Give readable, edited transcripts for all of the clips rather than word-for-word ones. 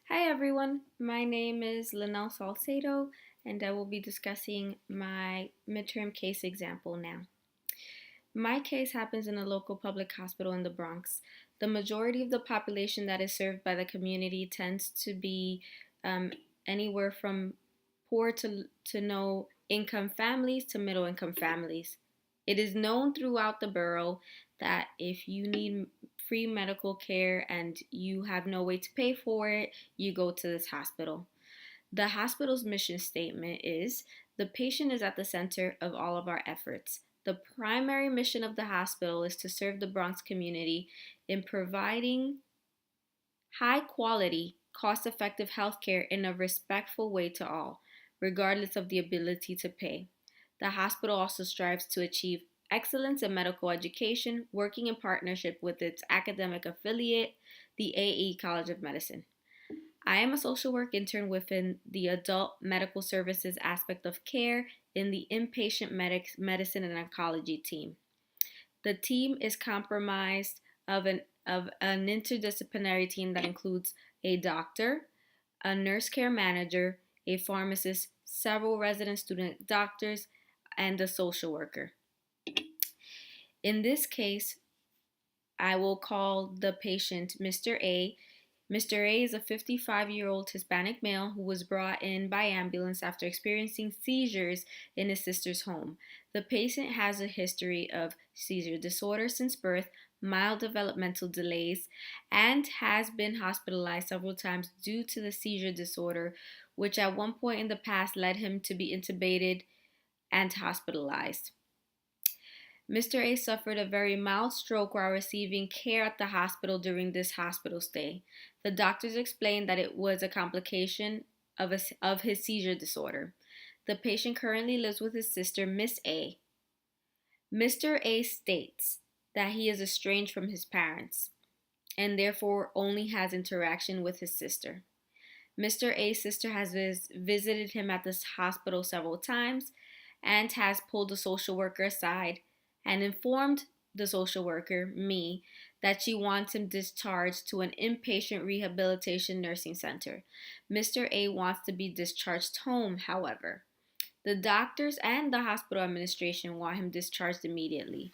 Hi everyone, my name is Linnell Salcedo and I will be discussing my midterm case example now. My case happens in a local public hospital in the Bronx. The majority of the population that is served by the community tends to be um, anywhere from poor to no income families to middle income families. It is known throughout the borough that if you need free medical care and you have no way to pay for it, you go to this hospital. The hospital's mission statement is the patient is at the center of all of our efforts. The primary mission of the hospital is to serve the Bronx community in providing high quality, cost effective healthcare in a respectful way to all, regardless of the ability to pay. The hospital also strives to achieve excellence in medical education, working in partnership with its academic affiliate, the AE College of Medicine. I am a social work intern within the adult medical services aspect of care in the inpatient medicine and oncology team. The team is comprised of an interdisciplinary team that includes a doctor, a nurse care manager, a pharmacist, several resident student doctors, and a social worker. In this case, I will call the patient Mr. A. Mr. A is a 55-year-old Hispanic male who was brought in by ambulance after experiencing seizures in his sister's home. The patient has a history of seizure disorder since birth, mild developmental delays, and has been hospitalized several times due to the seizure disorder, which at one point in the past led him to be intubated and hospitalized. Mr. A suffered a very mild stroke while receiving care at the hospital during this hospital stay. The doctors explained that it was a complication of his seizure disorder. The patient currently lives with his sister, Miss A. Mr. A states that he is estranged from his parents and therefore only has interaction with his sister. Mr. A's sister has visited him at this hospital several times and has pulled the social worker aside and informed the social worker, me, that she wants him discharged to an inpatient rehabilitation nursing center. Mr. A wants to be discharged home, however. The doctors and the hospital administration want him discharged immediately.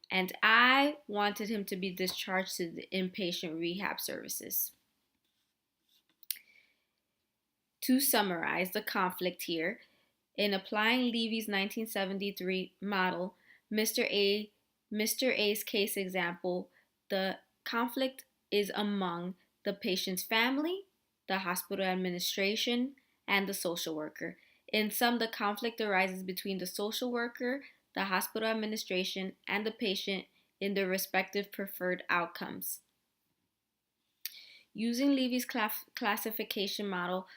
And I wanted him to be discharged to the inpatient rehab services. To summarize the conflict here, in applying Levy's 1973 model, Mr. A, Mr. A's case example, the conflict is among the patient's family, the hospital administration, and the social worker. In sum, the conflict arises between the social worker, the hospital administration, and the patient in their respective preferred outcomes. Using Levy's classification model,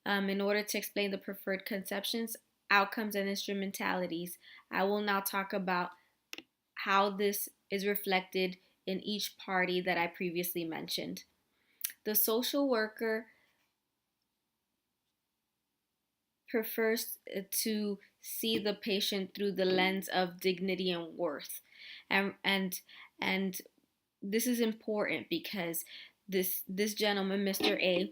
in order to explain the preferred conceptions, outcomes, and instrumentalities, I will now talk about how this is reflected in each party that I previously mentioned. The social worker prefers to see the patient through the lens of dignity and worth. And this is important because this gentleman, Mr. A,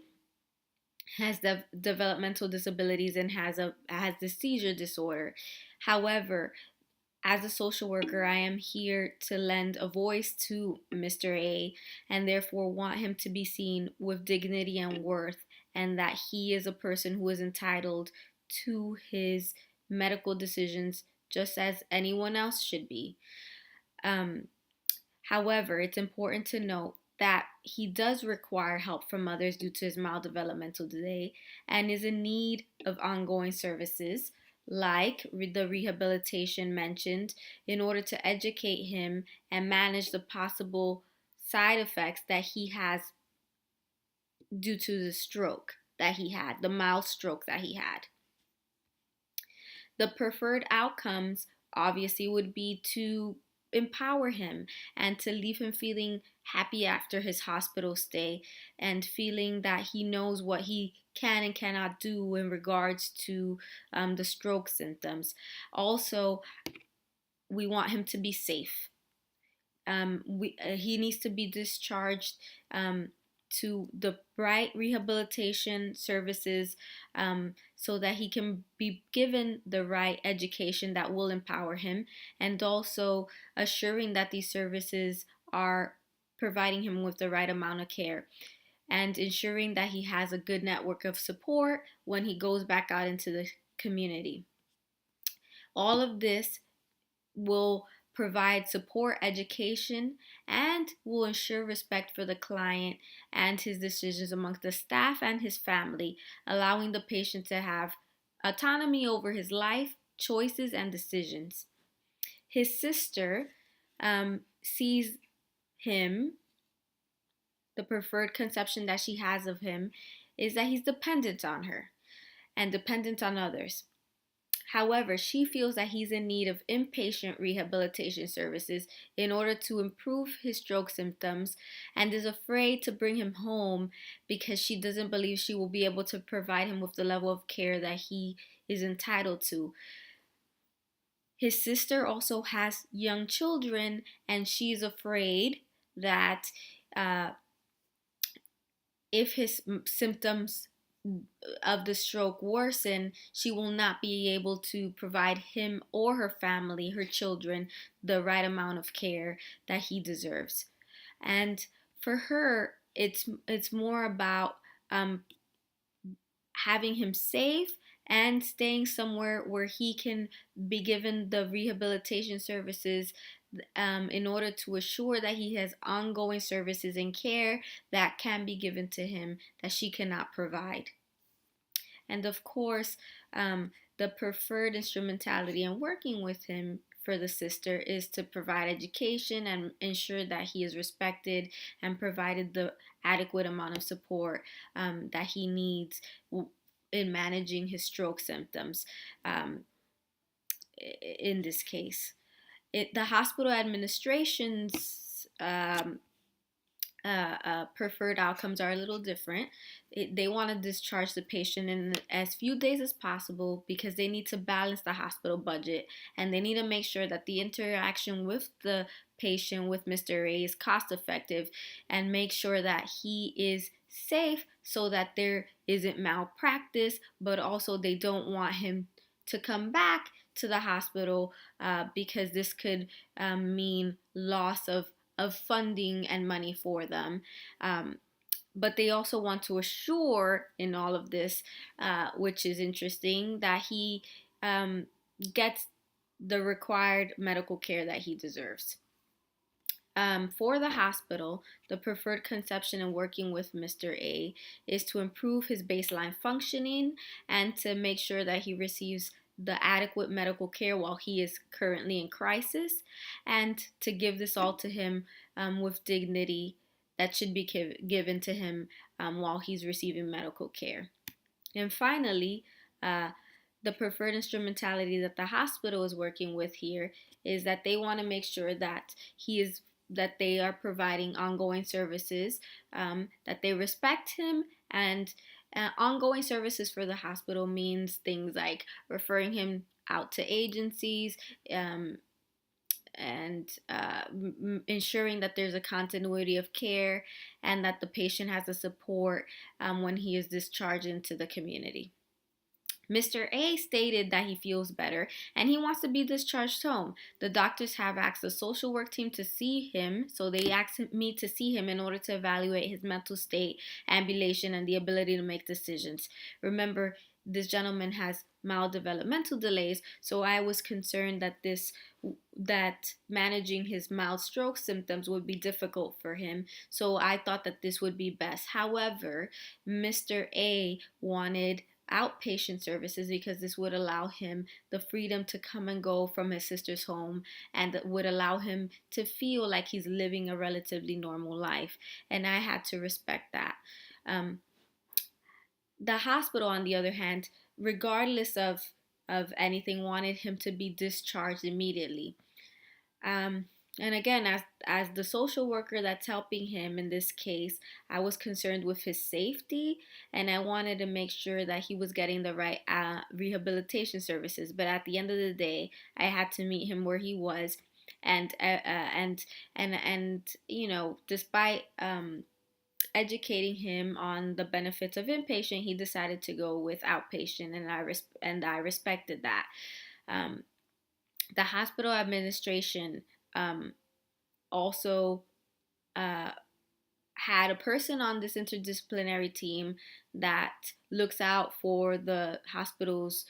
has the developmental disabilities and has the seizure disorder. However, as a social worker, I am here to lend a voice to Mr. A and therefore want him to be seen with dignity and worth, and that he is a person who is entitled to his medical decisions just as anyone else should be. Um, However, it's important to note that he does require help from others due to his mild developmental delay and is in need of ongoing services like the rehabilitation mentioned in order to educate him and manage the possible side effects that he has due to the stroke that he had, the mild stroke that he had. The preferred outcomes obviously would be to empower him and to leave him feeling happy after his hospital stay and feeling that he knows what he can and cannot do in regards to the stroke symptoms. Also, we want him to be safe. He needs to be discharged to the right rehabilitation services, so that he can be given the right education that will empower him, and also assuring that these services are providing him with the right amount of care, and ensuring that he has a good network of support when he goes back out into the community. All of this will provide support, education, and will ensure respect for the client and his decisions amongst the staff and his family, allowing the patient to have autonomy over his life, choices, and decisions. His sister sees him, the preferred conception that she has of him is that he's dependent on her and dependent on others. However, she feels that he's in need of inpatient rehabilitation services in order to improve his stroke symptoms, and is afraid to bring him home because she doesn't believe she will be able to provide him with the level of care that he is entitled to. His sister also has young children, and she's afraid that uh, if his symptoms of the stroke worsen, she will not be able to provide him or her family, her children, the right amount of care that he deserves. And for her, it's more about having him safe and staying somewhere where he can be given the rehabilitation services, in order to assure that he has ongoing services and care that can be given to him that she cannot provide. And of course, the preferred instrumentality in working with him for the sister is to provide education and ensure that he is respected and provided the adequate amount of support that he needs in managing his stroke symptoms, um, in this case. The hospital administration's preferred outcomes are a little different. They want to discharge the patient in as few days as possible because they need to balance the hospital budget, and they need to make sure that the interaction with the patient, with Mr. A, is cost effective, and make sure that he is safe so that there isn't malpractice, but also they don't want him to come back to the hospital, because this could mean loss of funding and money for them. But they also want to assure in all of this, which is interesting, that he gets the required medical care that he deserves. For the hospital, the preferred conception in working with Mr. A is to improve his baseline functioning and to make sure that he receives the adequate medical care while he is currently in crisis, and to give this all to him with dignity that should be given to him while he's receiving medical care. And finally, uh, the preferred instrumentality that the hospital is working with here is that they want to make sure that they are providing ongoing services, that they respect him, and ongoing services for the hospital means things like referring him out to agencies, and ensuring that there's a continuity of care and that the patient has the support when he is discharged into the community. Mr. A stated that he feels better and he wants to be discharged home. The doctors have asked the social work team to see him, so they asked me to see him in order to evaluate his mental state, ambulation, and the ability to make decisions. Remember, this gentleman has mild developmental delays, so I was concerned that managing his mild stroke symptoms would be difficult for him, so I thought that this would be best. However, Mr. A wanted outpatient services because this would allow him the freedom to come and go from his sister's home, and would allow him to feel like he's living a relatively normal life, and I had to respect that. The hospital, on the other hand, regardless of anything, wanted him to be discharged immediately. And again, as the social worker that's helping him in this case, I was concerned with his safety, and I wanted to make sure that he was getting the right rehabilitation services. But at the end of the day, I had to meet him where he was, and despite educating him on the benefits of inpatient, he decided to go with outpatient, and I respected that. Um, the hospital administration also uh, had a person on this interdisciplinary team that looks out for the hospital's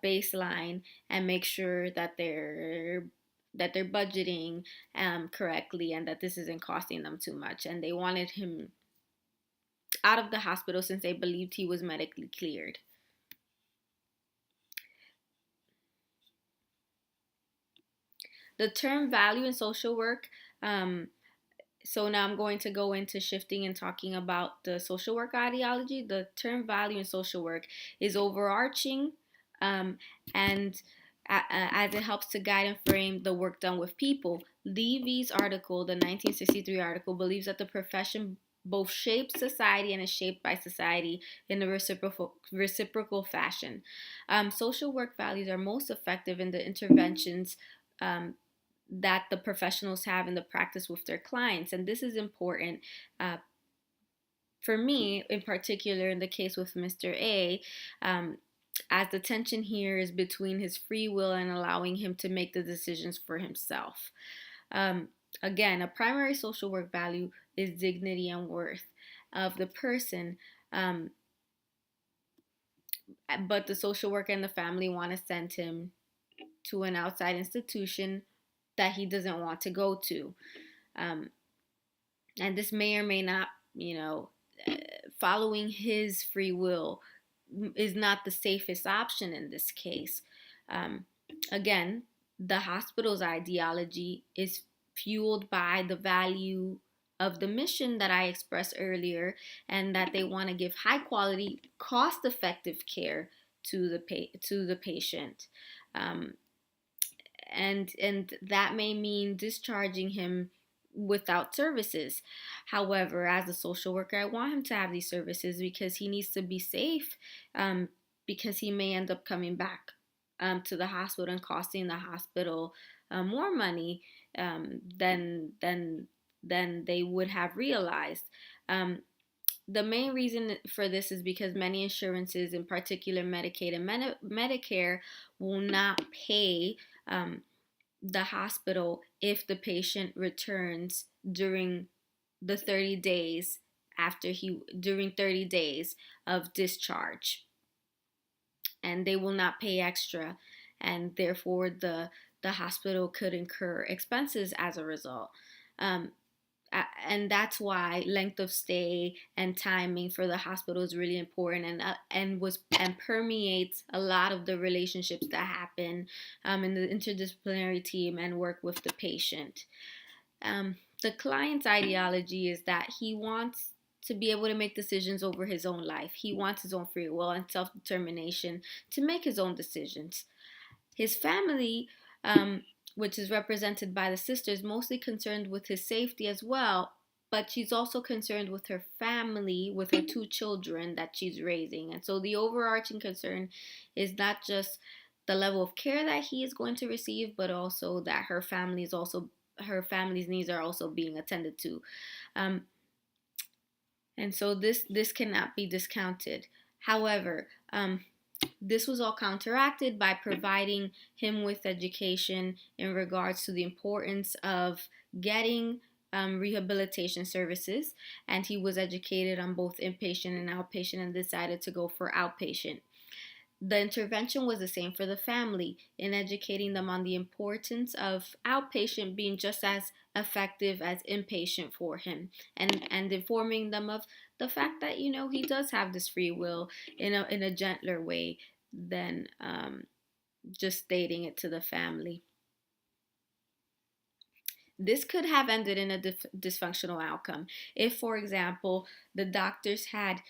baseline and make sure that they're budgeting correctly, and that this isn't costing them too much. And they wanted him out of the hospital since they believed he was medically cleared. The term value in social work, so now I'm going to go into shifting and talking about the social work ideology. The term value in social work is overarching, um, and as it helps to guide and frame the work done with people. Levy's article, the 1963 article, believes that the profession both shapes society and is shaped by society in a reciprocal fashion. Social work values are most effective in the interventions um, that the professionals have in the practice with their clients. And this is important uh, for me, in particular, in the case with Mr. A, as the tension here is between his free will and allowing him to make the decisions for himself. Um, Again, a primary social work value is dignity and worth of the person. Um, but the social worker and the family want to send him to an outside institution that he doesn't want to go to. Um, and this may or may not, following his free will is not the safest option in this case. Um, Again, the hospital's ideology is fueled by the value of the mission that I expressed earlier, and that they want to give high quality, cost effective care to the patient. Um, and that may mean discharging him without services. However, as a social worker, I want him to have these services because he needs to be safe, because he may end up coming back to the hospital and costing the hospital more money than they would have realized. Um, the main reason for this is because many insurances, in particular Medicaid and Medicare, will not pay um, the hospital if the patient returns the 30 days during 30 days of discharge, and they will not pay extra, and therefore the hospital could incur expenses as a result. Um, and that's why length of stay and timing for the hospital is really important, and permeates a lot of the relationships that happen in the interdisciplinary team and work with the patient. The client's ideology is that he wants to be able to make decisions over his own life. He wants his own free will and self-determination to make his own decisions. His family, which is represented by the sister, is mostly concerned with his safety as well, but she's also concerned with her family, with her two children that she's raising. And so the overarching concern is not just the level of care that he is going to receive, but also that her family's needs are also being attended to. Um, and so this cannot be discounted. However, this was all counteracted by providing him with education in regards to the importance of getting rehabilitation services, and he was educated on both inpatient and outpatient and decided to go for outpatient. The intervention was the same for the family in educating them on the importance of outpatient being just as effective as inpatient for him, and informing them of the fact that he does have this free will in a gentler way than just stating it to the family. This could have ended in a dysfunctional outcome if, for example, the doctors had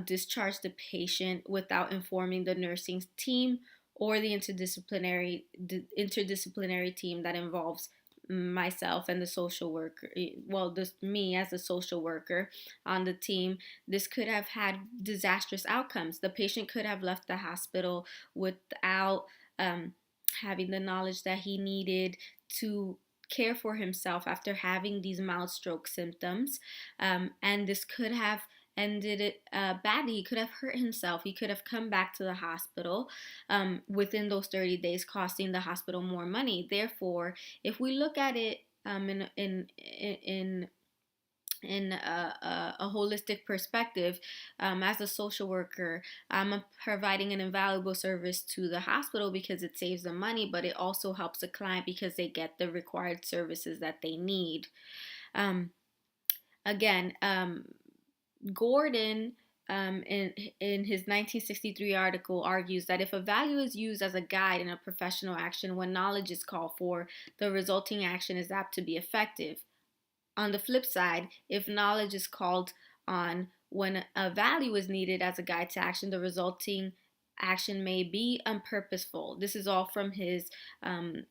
discharged the patient without informing the nursing team or the interdisciplinary team that involves myself and the social worker. Well, just me as a social worker on the team. This could have had disastrous outcomes. The patient could have left the hospital without having the knowledge that he needed to care for himself after having these mild stroke symptoms, and this could have ended it badly. He could have hurt himself. He could have come back to the hospital within those 30 days, costing the hospital more money. Therefore, if we look at it in a holistic perspective, as a social worker, I'm providing an invaluable service to the hospital because it saves them money, but it also helps the client because they get the required services that they need. Um, again, Gordon, in his 1963 article, argues that if a value is used as a guide in a professional action when knowledge is called for, the resulting action is apt to be effective. On the flip side, if knowledge is called on when a value is needed as a guide to action, the resulting action may be unpurposeful. This is all from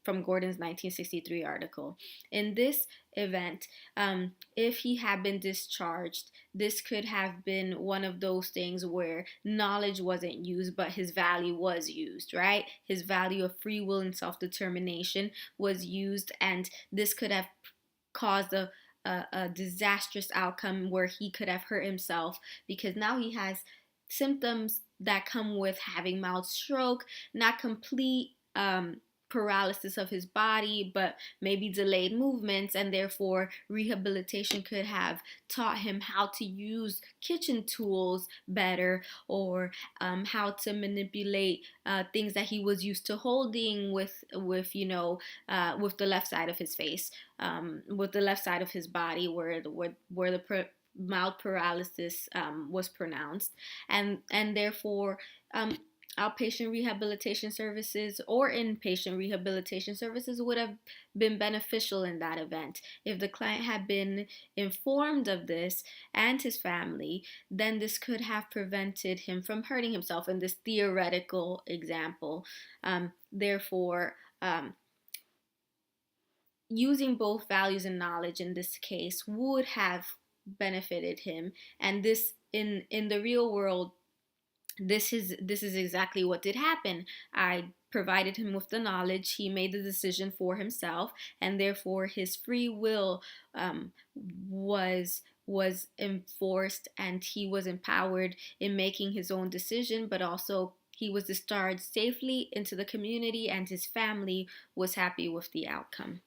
from Gordon's 1963 article. In this event, if he had been discharged, this could have been one of those things where knowledge wasn't used, but his value was used, right? His value of free will and self-determination was used, and this could have caused a disastrous outcome where he could have hurt himself, because now he has symptoms that come with having mild stroke, not complete paralysis of his body, but maybe delayed movements, and therefore rehabilitation could have taught him how to use kitchen tools better, or how to manipulate things that he was used to holding with the left side of his face, with the left side of his body, where the mild paralysis was pronounced, and therefore outpatient rehabilitation services or inpatient rehabilitation services would have been beneficial in that event. If the client had been informed of this and his family, then this could have prevented him from hurting himself in this theoretical example. Therefore, using both values and knowledge in this case would have benefited him, and this in the real world, this is exactly what did happen. I provided him with the knowledge. He made the decision for himself, and therefore his free will was enforced, and he was empowered in making his own decision. But also, he was discharged safely into the community, and his family was happy with the outcome.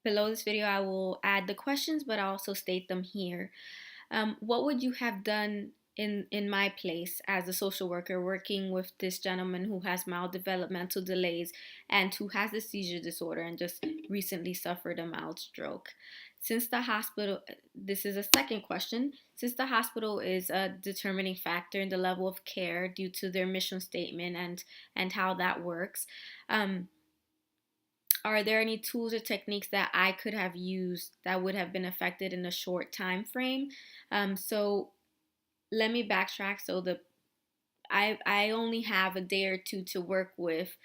Below this video, I will add the questions, but I'll also state them here. What would you have done in my place as a social worker working with this gentleman who has mild developmental delays and who has a seizure disorder and just recently suffered a mild stroke? Since the hospital, this is a second question, since the hospital is a determining factor in the level of care due to their mission statement and how that works, are there any tools or techniques that I could have used that would have been effective in a short time frame? So let me backtrack. So I only have a day or two to work with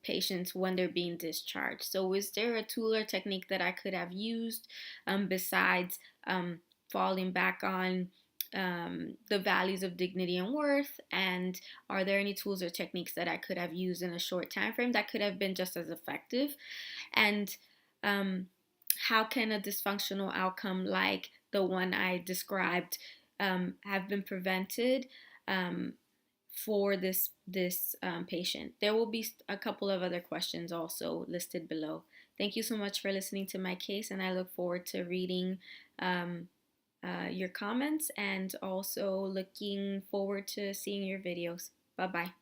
patients when they're being discharged. So is there a tool or technique that I could have used besides falling back on the values of dignity and worth? And are there any tools or techniques that I could have used in a short time frame that could have been just as effective? And how can a dysfunctional outcome like the one I described have been prevented for this patient? There will be a couple of other questions also listed below. Thank you so much for listening to my case, and I look forward to reading your comments, and also looking forward to seeing your videos. Bye-bye.